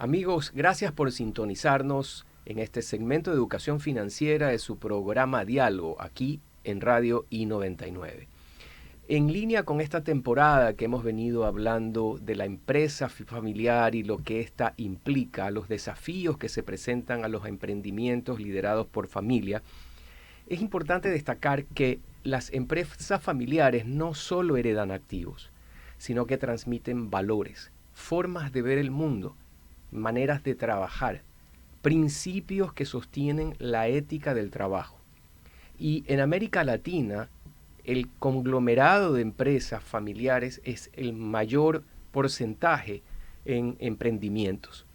Amigos, gracias por sintonizarnos en este segmento de educación financiera de su programa Diálogo, aquí en Radio I99. En línea con esta temporada que hemos venido hablando de la empresa familiar y lo que ésta implica, los desafíos que se presentan a los emprendimientos liderados por familia, es importante destacar que las empresas familiares no solo heredan activos, sino que transmiten valores, formas de ver el mundo, maneras de trabajar, principios que sostienen la ética del trabajo. Y en América Latina, el conglomerado de empresas familiares es el mayor porcentaje en emprendimientos.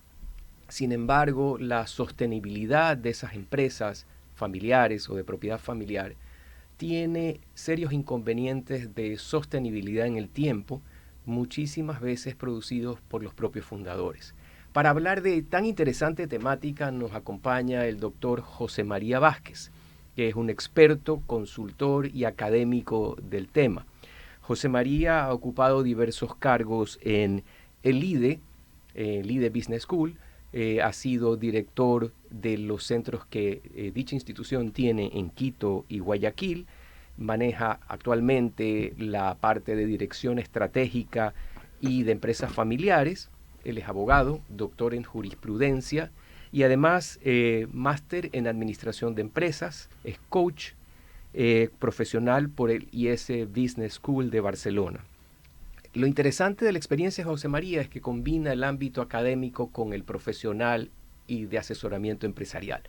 Sin embargo, la sostenibilidad de esas empresas familiares o de propiedad familiar tiene serios inconvenientes de sostenibilidad en el tiempo, muchísimas veces producidos por los propios fundadores. Para hablar de tan interesante temática nos acompaña el doctor José María Vázquez, que es un experto, consultor y académico del tema. José María ha ocupado diversos cargos en el LIDE Business School, ha sido director de los centros que dicha institución tiene en Quito y Guayaquil, maneja actualmente la parte de dirección estratégica y de empresas familiares. Él es abogado, doctor en jurisprudencia y además máster en administración de empresas, es coach profesional por el IS Business School de Barcelona. Lo interesante de la experiencia de José María es que combina el ámbito académico con el profesional y de asesoramiento empresarial.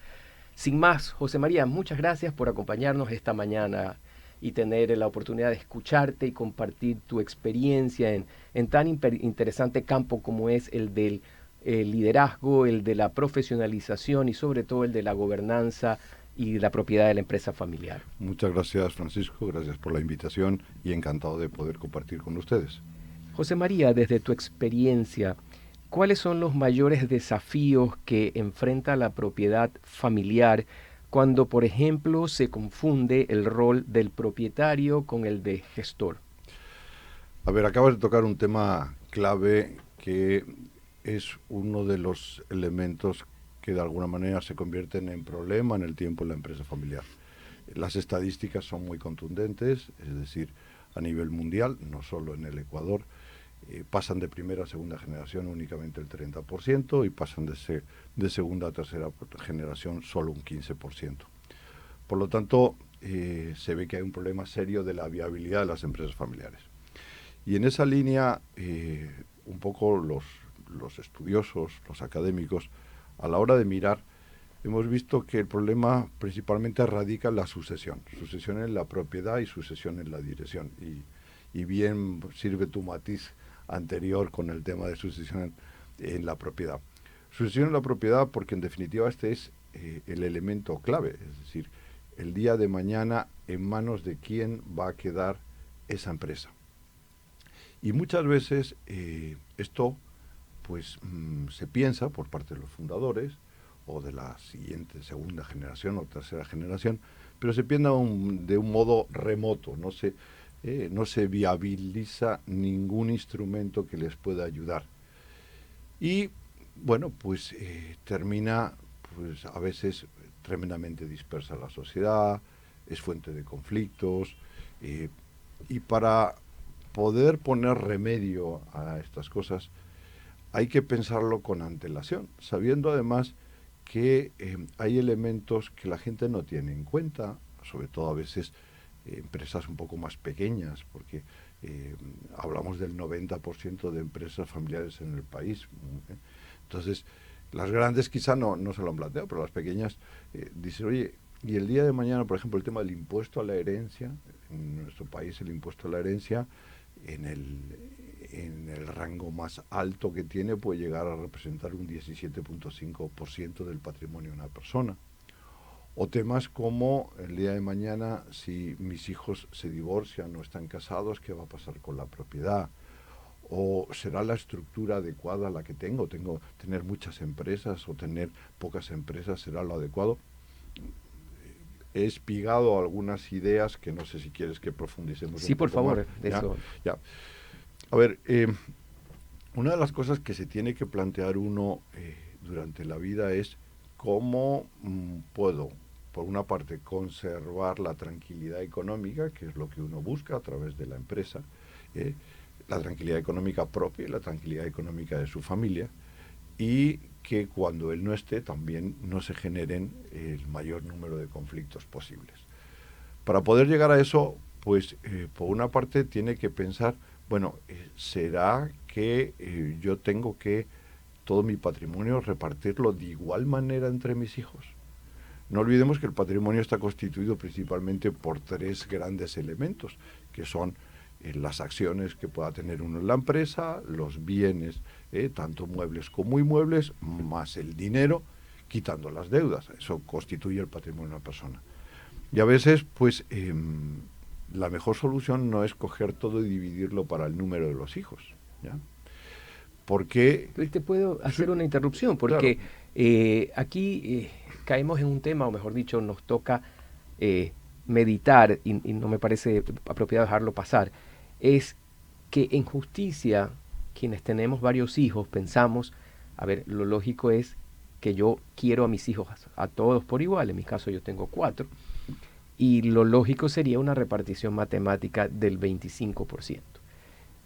Sin más, José María, muchas gracias por acompañarnos esta mañana y tener la oportunidad de escucharte y compartir tu experiencia en tan interesante campo como es el del liderazgo, el de la profesionalización y sobre todo el de la gobernanza y la propiedad de la empresa familiar. Muchas gracias, Francisco, gracias por la invitación y encantado de poder compartir con ustedes. José María, desde tu experiencia, ¿cuáles son los mayores desafíos que enfrenta la propiedad familiar cuando, por ejemplo, se confunde el rol del propietario con el de gestor? A ver, acabas de tocar un tema clave que es uno de los elementos que de alguna manera se convierten en problema en el tiempo en la empresa familiar. Las estadísticas son muy contundentes, es decir, a nivel mundial, no solo en el Ecuador, pasan de primera a segunda generación únicamente el 30% y pasan de segunda a tercera generación solo un 15%. Por lo tanto, se ve que hay un problema serio de la viabilidad de las empresas familiares. Y en esa línea, un poco los estudiosos, los académicos, a la hora de mirar, hemos visto que el problema principalmente radica en la sucesión en la propiedad y sucesión en la dirección. Y bien sirve tu matiz anterior con el tema de sucesión en la propiedad. Sucesión en la propiedad porque en definitiva este es el elemento clave, es decir, el día de mañana en manos de quién va a quedar esa empresa. Y muchas veces esto pues se piensa por parte de los fundadores o de la siguiente, segunda generación o tercera generación, pero se piensa de un modo remoto, no se viabiliza ningún instrumento que les pueda ayudar. Y bueno, pues termina pues a veces tremendamente dispersa la sociedad, es fuente de conflictos, y para poder poner remedio a estas cosas hay que pensarlo con antelación, sabiendo además que hay elementos que la gente no tiene en cuenta, sobre todo a veces empresas un poco más pequeñas, porque hablamos del 90% de empresas familiares en el país. Entonces, las grandes quizá no se lo han planteado, pero las pequeñas dicen, oye, y el día de mañana, por ejemplo, el tema del impuesto a la herencia, en nuestro país el impuesto a la herencia, en el rango más alto que tiene puede llegar a representar un 17.5% del patrimonio de una persona. O temas como el día de mañana, si mis hijos se divorcian o están casados, ¿qué va a pasar con la propiedad? ¿O será la estructura adecuada la que tengo? ¿Tener muchas empresas o tener pocas empresas será lo adecuado? He espigado algunas ideas que no sé si quieres que profundicemos sí, un por poco favor, más. de eso. A ver, una de las cosas que se tiene que plantear uno durante la vida es cómo puedo, por una parte, conservar la tranquilidad económica, que es lo que uno busca a través de la empresa, la tranquilidad económica propia y la tranquilidad económica de su familia, y que cuando él no esté también no se generen el mayor número de conflictos posibles. Para poder llegar a eso, pues por una parte tiene que pensar, bueno, ¿será que yo tengo que todo mi patrimonio repartirlo de igual manera entre mis hijos? No olvidemos que el patrimonio está constituido principalmente por tres grandes elementos, que son las acciones que pueda tener uno en la empresa, los bienes, tanto muebles como inmuebles, más el dinero, quitando las deudas. Eso constituye el patrimonio de una persona. Y a veces, pues, la mejor solución no es coger todo y dividirlo para el número de los hijos, ¿ya? Porque... Te puedo hacer una interrupción, porque aquí caemos en un tema, o mejor dicho, nos toca meditar, y no me parece apropiado dejarlo pasar, es que en justicia, quienes tenemos varios hijos, pensamos, a ver, lo lógico es que yo quiero a mis hijos a todos por igual, en mi caso yo tengo 4, y lo lógico sería una repartición matemática del 25%.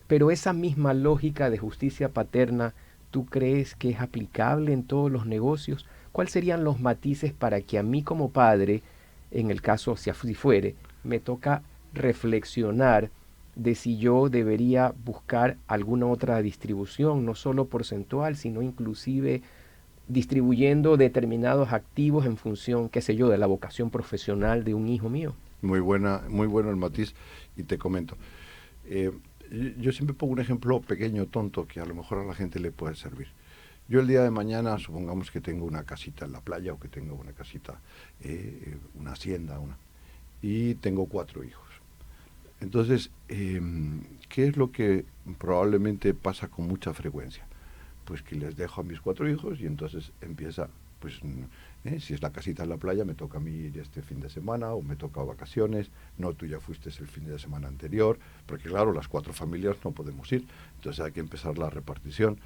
Pero esa misma lógica de justicia paterna, ¿tú crees que es aplicable en todos los negocios? ¿Cuáles serían los matices para que a mí como padre, en el caso si fuere, me toca reflexionar de si yo debería buscar alguna otra distribución, no solo porcentual, sino inclusive distribuyendo determinados activos en función, qué sé yo, de la vocación profesional de un hijo mío? Muy bueno el matiz, y te comento. Yo siempre pongo un ejemplo pequeño, tonto, que a lo mejor a la gente le puede servir. Yo el día de mañana, supongamos que tengo una casita en la playa, o que tengo una casita, una hacienda, y tengo 4 hijos. Entonces, ¿qué es lo que probablemente pasa con mucha frecuencia? Pues que les dejo a mis 4 hijos y entonces empieza, pues, si es la casita en la playa, me toca a mí ir este fin de semana, o me toca vacaciones, no, tú ya fuiste el fin de semana anterior, porque claro, las 4 familias no podemos ir, entonces hay que empezar la repartición,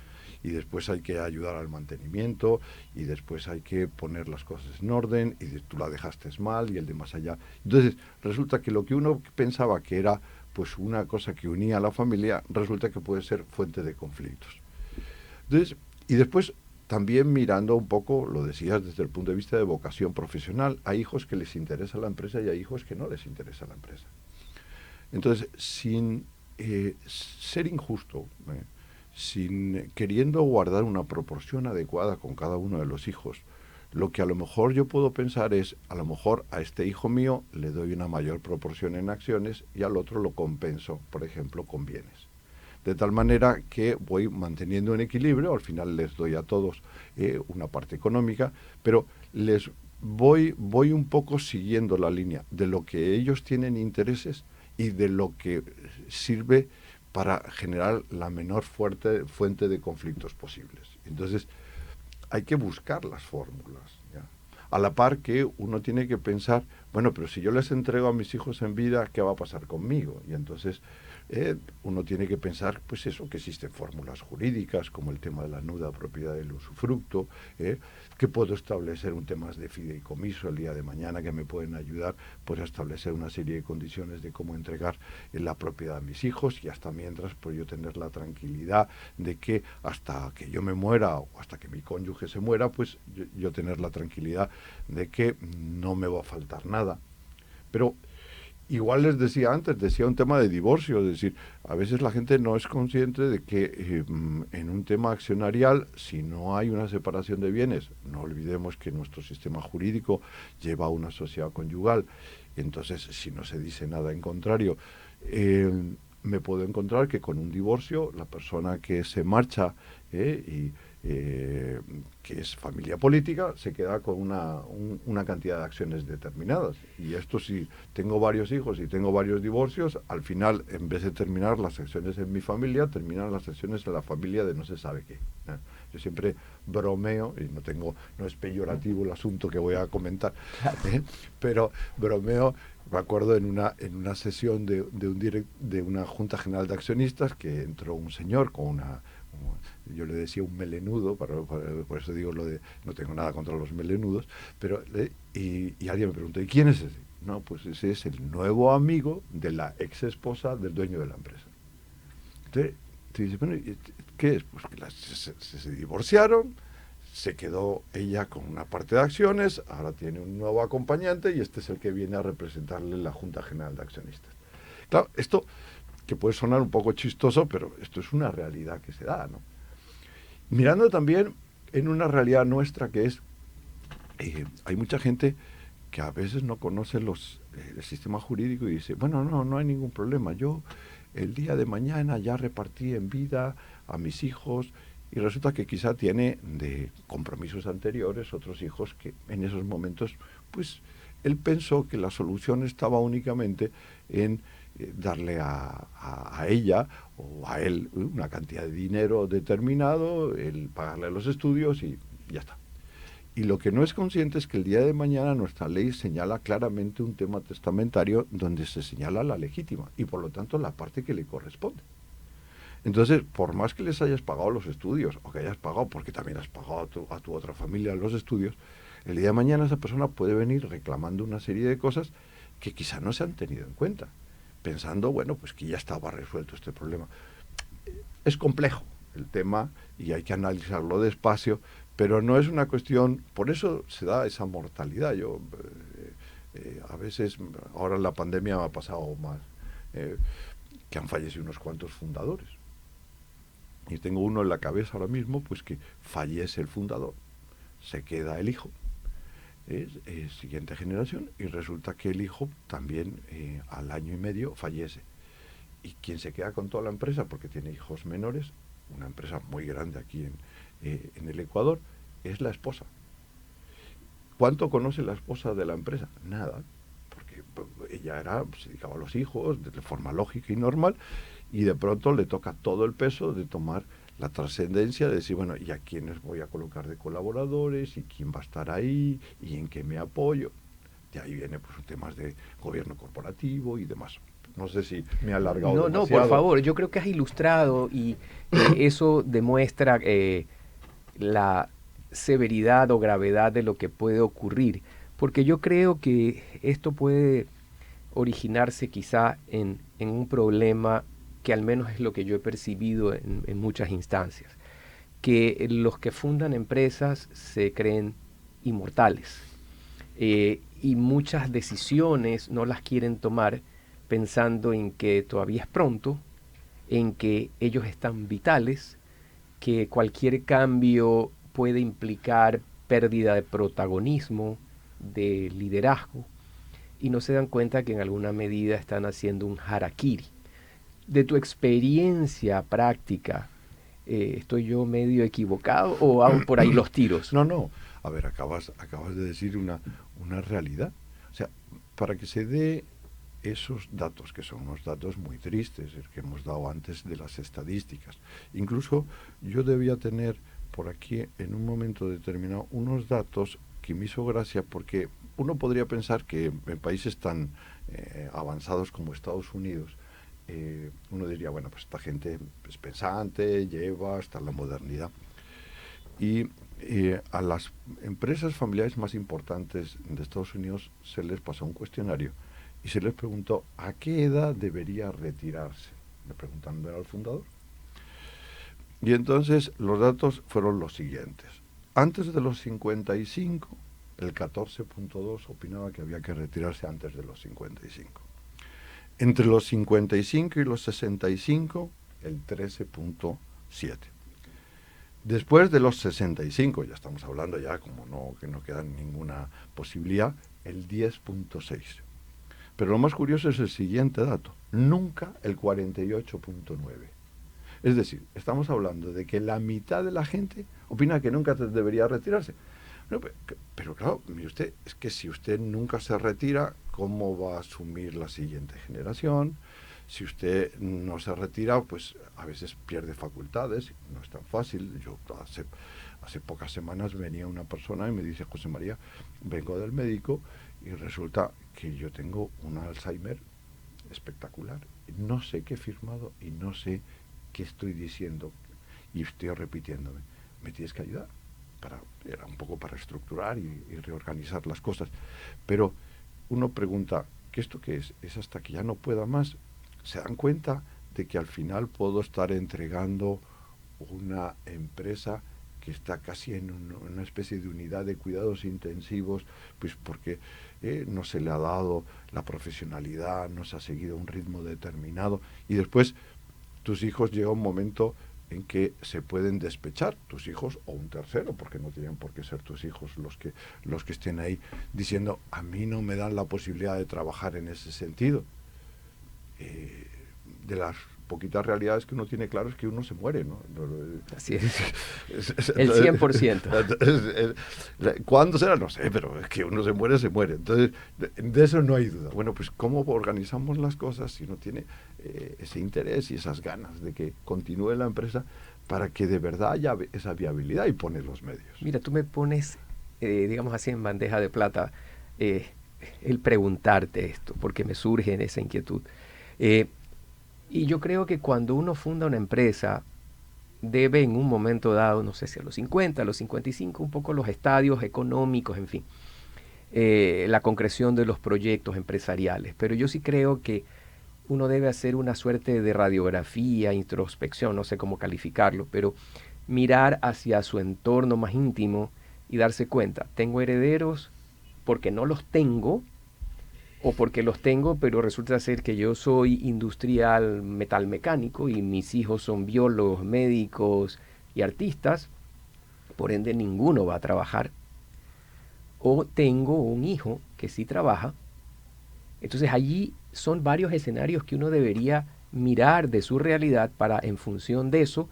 y después hay que ayudar al mantenimiento, y después hay que poner las cosas en orden, y tú la dejaste mal, y el de más allá. Entonces, resulta que lo que uno pensaba que era pues una cosa que unía a la familia, resulta que puede ser fuente de conflictos. Entonces, y después, también mirando un poco, lo decías desde el punto de vista de vocación profesional, hay hijos que les interesa la empresa y hay hijos que no les interesa la empresa. Entonces, sin ser injusto, sin queriendo guardar una proporción adecuada con cada uno de los hijos, lo que a lo mejor yo puedo pensar es, a lo mejor a este hijo mío le doy una mayor proporción en acciones y al otro lo compenso, por ejemplo, con bienes. De tal manera que voy manteniendo un equilibrio, al final les doy a todos una parte económica, pero les voy un poco siguiendo la línea de lo que ellos tienen intereses y de lo que sirve para generar la menor fuente de conflictos posibles. Entonces, hay que buscar las fórmulas, ¿ya? A la par que uno tiene que pensar, bueno, pero si yo les entrego a mis hijos en vida, ¿qué va a pasar conmigo? Y entonces uno tiene que pensar, pues eso, que existen fórmulas jurídicas, como el tema de la nuda propiedad del usufructo, que puedo establecer un tema de fideicomiso el día de mañana que me pueden ayudar pues, a establecer una serie de condiciones de cómo entregar la propiedad a mis hijos, y hasta mientras pues yo tener la tranquilidad de que hasta que yo me muera o hasta que mi cónyuge se muera, pues yo tener la tranquilidad de que no me va a faltar nada. Pero igual les decía antes, decía un tema de divorcio, es decir, a veces la gente no es consciente de que en un tema accionarial, si no hay una separación de bienes, no olvidemos que nuestro sistema jurídico lleva a una sociedad conyugal, entonces si no se dice nada en contrario, me puedo encontrar que con un divorcio la persona que se marcha que es familia política, se queda con una cantidad de acciones determinadas. Y esto, si tengo varios hijos y tengo varios divorcios, al final, en vez de terminar las acciones en mi familia, terminan las acciones en la familia de no se sabe qué. Yo siempre bromeo, y no es peyorativo el asunto que voy a comentar, pero bromeo. Me acuerdo en una sesión de una Junta General de Accionistas que entró un señor con yo le decía un melenudo, por eso digo lo de no tengo nada contra los melenudos, pero y alguien me preguntó, ¿y quién es ese? No, pues ese es el nuevo amigo de la ex esposa del dueño de la empresa. Entonces, te dice, bueno, ¿qué es? Pues que se divorciaron, se quedó ella con una parte de acciones, ahora tiene un nuevo acompañante y este es el que viene a representarle la Junta General de Accionistas. Claro, esto que puede sonar un poco chistoso, pero esto es una realidad que se da, ¿no? Mirando también en una realidad nuestra que es, hay mucha gente que a veces no conoce el sistema jurídico y dice, bueno, no hay ningún problema, yo el día de mañana ya repartí en vida a mis hijos, y resulta que quizá tiene de compromisos anteriores otros hijos que en esos momentos, pues él pensó que la solución estaba únicamente en darle a ella o a él una cantidad de dinero determinado, el pagarle los estudios y ya está. Y lo que no es consciente es que el día de mañana nuestra ley señala claramente un tema testamentario donde se señala la legítima y por lo tanto la parte que le corresponde. Entonces, por más que les hayas pagado los estudios o que hayas pagado, porque también has pagado a tu otra familia los estudios, el día de mañana esa persona puede venir reclamando una serie de cosas que quizá no se han tenido en cuenta, pensando, bueno, pues que ya estaba resuelto este problema. Es complejo el tema y hay que analizarlo despacio, pero no es una cuestión, por eso se da esa mortalidad. Yo a veces, ahora en la pandemia me ha pasado más, que han fallecido unos cuantos fundadores. Y tengo uno en la cabeza ahora mismo, pues que fallece el fundador, se queda el hijo, es siguiente generación, y resulta que el hijo también al año y medio fallece. ¿Y quién se queda con toda la empresa? Porque tiene hijos menores, una empresa muy grande aquí en el Ecuador, es la esposa. ¿Cuánto conoce la esposa de la empresa? Nada, porque ella se dedicaba a los hijos de forma lógica y normal, y de pronto le toca todo el peso de tomar la trascendencia, de decir, bueno, ¿y a quiénes voy a colocar de colaboradores? ¿Y quién va a estar ahí? ¿Y en qué me apoyo? De ahí viene pues temas de gobierno corporativo y demás. No sé si me ha alargado No, no, por demasiado. favor, yo creo que has ilustrado y eso demuestra la severidad o gravedad de lo que puede ocurrir, porque yo creo que esto puede originarse quizá en un problema que al menos es lo que yo he percibido en muchas instancias, que los que fundan empresas se creen inmortales y muchas decisiones no las quieren tomar pensando en que todavía es pronto, en que ellos están vitales, que cualquier cambio puede implicar pérdida de protagonismo, de liderazgo, y no se dan cuenta que en alguna medida están haciendo un harakiri. De tu experiencia práctica, ¿estoy yo medio equivocado o hago por ahí los tiros? No. A ver, acabas de decir una realidad. O sea, para que se dé esos datos, que son unos datos muy tristes, el que hemos dado antes de las estadísticas. Incluso yo debía tener por aquí, en un momento determinado, unos datos que me hizo gracia, porque uno podría pensar que en países tan avanzados como Estados Unidos, uno diría, bueno, pues esta gente es pensante, lleva hasta la modernidad. Y a las empresas familiares más importantes de Estados Unidos se les pasó un cuestionario y se les preguntó a qué edad debería retirarse. Le preguntaron al fundador. Y entonces los datos fueron los siguientes. Antes de los 55, el 14.2 opinaba que había que retirarse antes de los 55. Entre los 55 y los 65, el 13.7. Después de los 65, ya estamos hablando ya como que no queda ninguna posibilidad, el 10.6. Pero lo más curioso es el siguiente dato, nunca el 48.9. Es decir, estamos hablando de que la mitad de la gente opina que nunca debería retirarse. Pero claro, mire usted, es que si usted nunca se retira, ¿cómo va a asumir la siguiente generación? Si usted no se retira, pues a veces pierde facultades, no es tan fácil. Yo hace pocas semanas venía una persona y me dice, José María, vengo del médico y resulta que yo tengo un Alzheimer espectacular. No sé qué he firmado y no sé qué estoy diciendo. y estoy repitiéndome, me tienes que ayudar. Era un poco para estructurar y reorganizar las cosas. Pero uno pregunta, ¿qué esto qué es? ¿Es hasta que ya no pueda más? ¿Se dan cuenta de que al final puedo estar entregando una empresa que está casi en una especie de unidad de cuidados intensivos, pues porque no se le ha dado la profesionalidad, no se ha seguido un ritmo determinado, y después tus hijos llega un momento en que se pueden despechar, tus hijos o un tercero, porque no tienen por qué ser tus hijos los que estén ahí, diciendo, a mí no me dan la posibilidad de trabajar en ese sentido. De las poquitas realidades que uno tiene claro es que uno se muere, ¿no? Así es. El 100%. ¿Cuándo será? No sé, pero es que uno se muere, se muere. Entonces, de eso no hay duda. Bueno, pues ¿cómo organizamos las cosas si uno tiene ese interés y esas ganas de que continúe la empresa para que de verdad haya esa viabilidad y pone los medios? Mira, tú me pones, digamos así, en bandeja de plata el preguntarte esto, porque me surge en esa inquietud. Y yo creo que cuando uno funda una empresa, debe en un momento dado, no sé si a los 50, a los 55, un poco los estadios económicos, en fin, la concreción de los proyectos empresariales. Pero yo sí creo que uno debe hacer una suerte de radiografía, introspección, no sé cómo calificarlo, pero mirar hacia su entorno más íntimo y darse cuenta, ¿tengo herederos porque no los tengo? O porque los tengo, pero resulta ser que yo soy industrial metalmecánico y mis hijos son biólogos, médicos y artistas, por ende ninguno va a trabajar. O tengo un hijo que sí trabaja. Entonces allí son varios escenarios que uno debería mirar de su realidad para, en función de eso,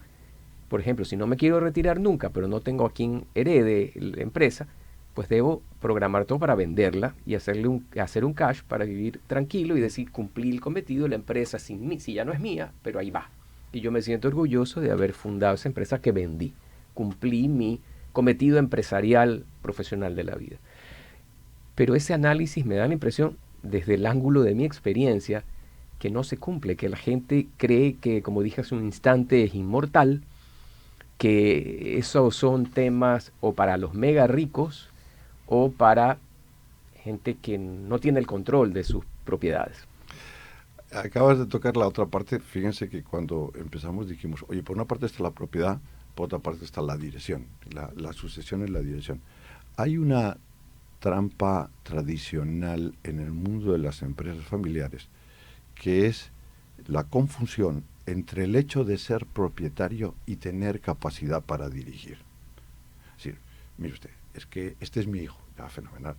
por ejemplo, si no me quiero retirar nunca, pero no tengo a quien herede la empresa, pues debo programar todo para venderla y hacer un cash para vivir tranquilo y decir, cumplí el cometido de la empresa sin mí, si ya no es mía, pero ahí va. Y yo me siento orgulloso de haber fundado esa empresa que vendí. Cumplí mi cometido empresarial profesional de la vida. Pero ese análisis me da la impresión, desde el ángulo de mi experiencia, que no se cumple, que la gente cree que, como dije hace un instante, es inmortal, que esos son temas o para los mega ricos o para gente que no tiene el control de sus propiedades. Acabas de tocar la otra parte. Fíjense que cuando empezamos dijimos, oye, por una parte está la propiedad, por otra parte está la dirección, la sucesión y la dirección. Hay una trampa tradicional en el mundo de las empresas familiares, que es la confusión entre el hecho de ser propietario y tener capacidad para dirigir. Es decir, mire usted, es que este es mi hijo, ya fenomenal,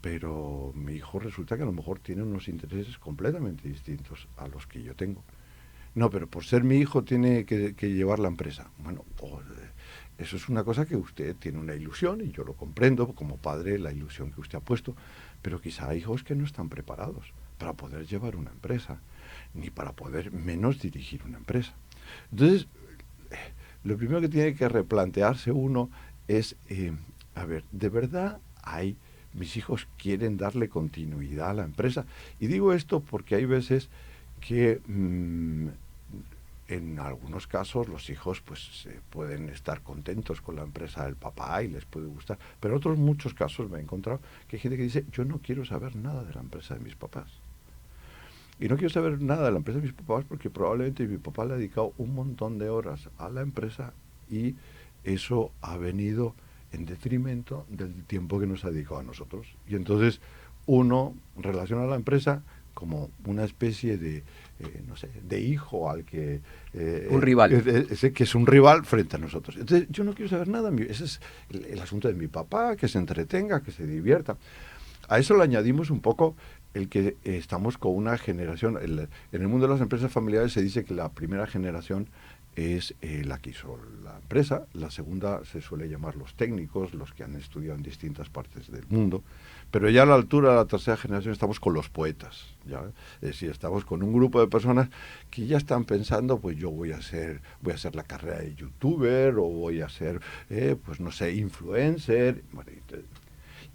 pero mi hijo resulta que a lo mejor tiene unos intereses completamente distintos a los que yo tengo. No, pero por ser mi hijo tiene que llevar la empresa. Bueno, eso es una cosa que usted tiene una ilusión, y yo lo comprendo como padre, la ilusión que usted ha puesto, pero quizá hay hijos que no están preparados para poder llevar una empresa, ni para poder menos dirigir una empresa. Entonces, lo primero que tiene que replantearse uno es, a ver, ¿de verdad mis hijos quieren darle continuidad a la empresa? Y digo esto porque hay veces que en algunos casos los hijos pues pueden estar contentos con la empresa del papá y les puede gustar, pero en otros muchos casos me he encontrado que hay gente que dice, yo no quiero saber nada de la empresa de mis papás. Y no quiero saber nada de la empresa de mis papás porque probablemente mi papá le ha dedicado un montón de horas a la empresa y eso ha venido en detrimento del tiempo que nos ha dedicado a nosotros. Y entonces uno relaciona a la empresa como una especie de, no sé, de hijo al que... un rival. Que es un rival frente a nosotros. Entonces yo no quiero saber nada. Ese es el asunto de mi papá, que se entretenga, que se divierta. A eso le añadimos un poco el que estamos con una generación. En el mundo de las empresas familiares se dice que la primera generación es la que hizo la empresa, la segunda se suele llamar los técnicos, los que han estudiado en distintas partes del mundo, pero ya a la altura de la tercera generación estamos con los poetas, ¿ya? Es decir, estamos con un grupo de personas que ya están pensando, pues yo voy a hacer la carrera de youtuber, o voy a ser, pues no sé, influencer. Bueno,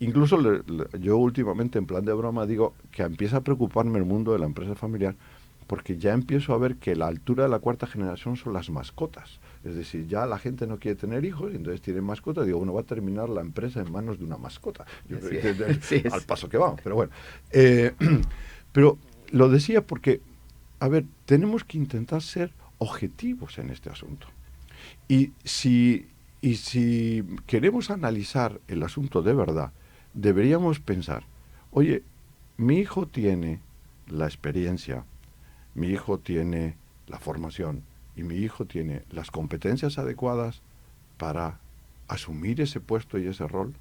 incluso yo últimamente, en plan de broma, digo que empieza a preocuparme el mundo de la empresa familiar porque ya empiezo a ver que la altura de la cuarta generación son las mascotas. Es decir, ya la gente no quiere tener hijos y entonces tienen mascotas. Digo, bueno, va a terminar la empresa en manos de una mascota. Yo creo que al paso que vamos, pero bueno. Pero lo decía porque, a ver, tenemos que intentar ser objetivos en este asunto. Y si queremos analizar el asunto de verdad, deberíamos pensar, oye, mi hijo tiene la experiencia, mi hijo tiene la formación y mi hijo tiene las competencias adecuadas para asumir ese puesto y ese rol.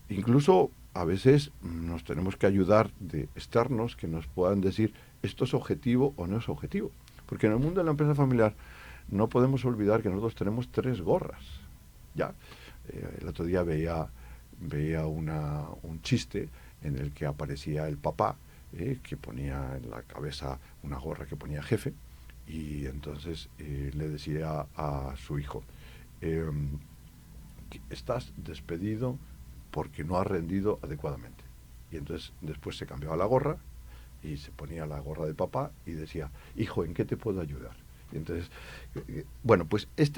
Incluso a veces nos tenemos que ayudar de externos que nos puedan decir esto es objetivo o no es objetivo. Porque en el mundo de la empresa familiar no podemos olvidar que nosotros tenemos 3 gorras. ¿Ya? El otro día veía un chiste en el que aparecía el papá, que ponía en la cabeza una gorra que ponía jefe, y entonces le decía a su hijo, estás despedido porque no has rendido adecuadamente. Y entonces después se cambiaba la gorra y se ponía la gorra de papá y decía, hijo, ¿en qué te puedo ayudar? Y entonces, bueno, pues es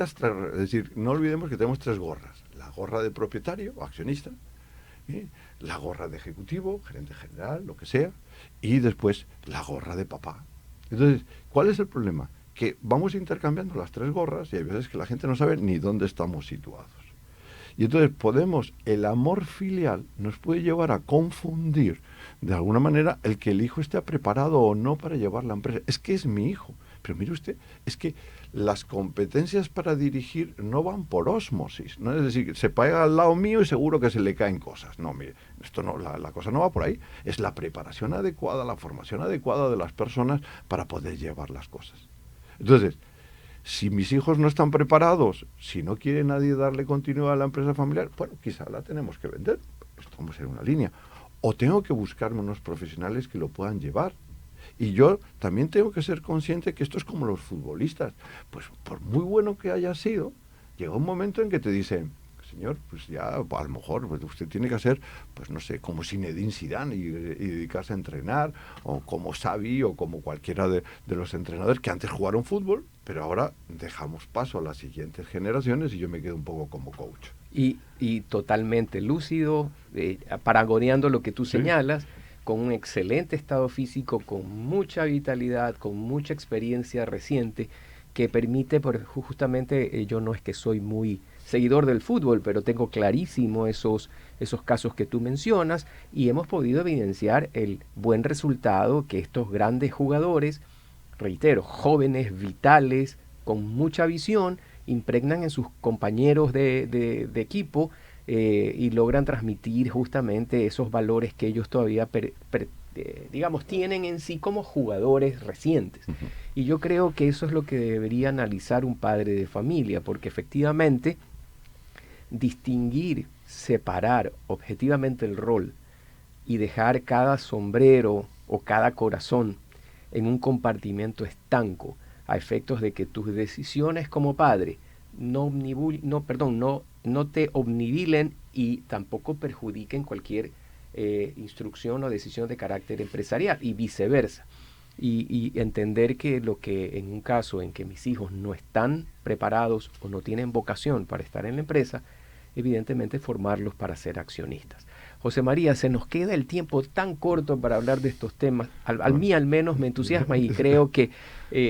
decir, no olvidemos que tenemos 3 gorras. La gorra de propietario o accionista, la gorra de ejecutivo, gerente general, lo que sea, y después la gorra de papá. Entonces, ¿cuál es el problema? Que vamos intercambiando las 3 gorras y hay veces que la gente no sabe ni dónde estamos situados. Y entonces el amor filial nos puede llevar a confundir de alguna manera el que el hijo esté preparado o no para llevar la empresa. Es que es mi hijo. Pero mire usted, es que las competencias para dirigir no van por ósmosis, ¿no? Es decir, se pega al lado mío y seguro que se le caen cosas. No, mire, esto no, la cosa no va por ahí. Es la preparación adecuada, la formación adecuada de las personas para poder llevar las cosas. Entonces, si mis hijos no están preparados, si no quiere nadie darle continuidad a la empresa familiar, bueno, quizá la tenemos que vender. Estamos en una línea. O tengo que buscarme unos profesionales que lo puedan llevar. Y yo también tengo que ser consciente que esto es como los futbolistas. Pues por muy bueno que haya sido, llega un momento en que te dicen, señor, pues ya a lo mejor pues usted tiene que hacer, pues no sé, como Zinedine Zidane y dedicarse a entrenar, o como Xavi o como cualquiera de los entrenadores que antes jugaron fútbol, pero ahora dejamos paso a las siguientes generaciones y yo me quedo un poco como coach. Y totalmente lúcido, paragoneando lo que tú señalas, con un excelente estado físico, con mucha vitalidad, con mucha experiencia reciente, que permite, justamente, yo no es que soy muy seguidor del fútbol, pero tengo clarísimo esos casos que tú mencionas, y hemos podido evidenciar el buen resultado que estos grandes jugadores, reitero, jóvenes, vitales, con mucha visión, impregnan en sus compañeros de equipo, y logran transmitir justamente esos valores que ellos todavía digamos, tienen en sí como jugadores recientes. Uh-huh. Y yo creo que eso es lo que debería analizar un padre de familia, porque efectivamente distinguir, separar objetivamente el rol y dejar cada sombrero o cada corazón en un compartimento estanco a efectos de que tus decisiones como padre no te obnubilen y tampoco perjudiquen cualquier instrucción o decisión de carácter empresarial, y viceversa. Y entender que lo que en un caso en que mis hijos no están preparados o no tienen vocación para estar en la empresa, evidentemente formarlos para ser accionistas. José María, se nos queda el tiempo tan corto para hablar de estos temas. A mí al menos me entusiasma, y creo que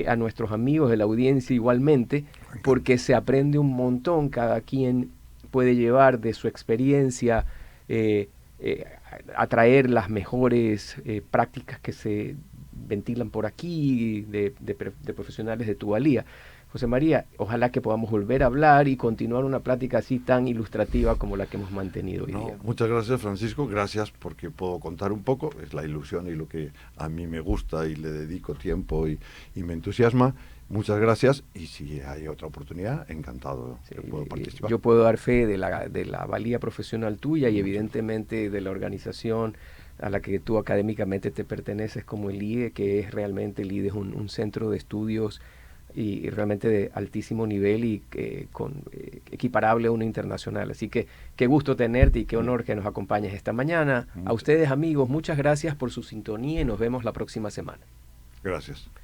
a nuestros amigos de la audiencia igualmente, porque se aprende un montón. Cada quien puede llevar de su experiencia, a traer las mejores prácticas que se ventilan por aquí de profesionales de tu valía. José María, ojalá que podamos volver a hablar y continuar una plática así tan ilustrativa como la que hemos mantenido hoy día. Muchas gracias, Francisco, gracias porque puedo contar un poco, es la ilusión y lo que a mí me gusta y le dedico tiempo y me entusiasma. Muchas gracias, y si hay otra oportunidad, encantado que puedo participar. Yo puedo dar fe de la valía profesional tuya y evidentemente de la organización a la que tú académicamente te perteneces como el IDE, que es realmente el IDE es un centro de estudios y realmente de altísimo nivel y equiparable a uno internacional. Así que qué gusto tenerte y qué honor que nos acompañes esta mañana. A ustedes, amigos, muchas gracias por su sintonía y nos vemos la próxima semana. Gracias.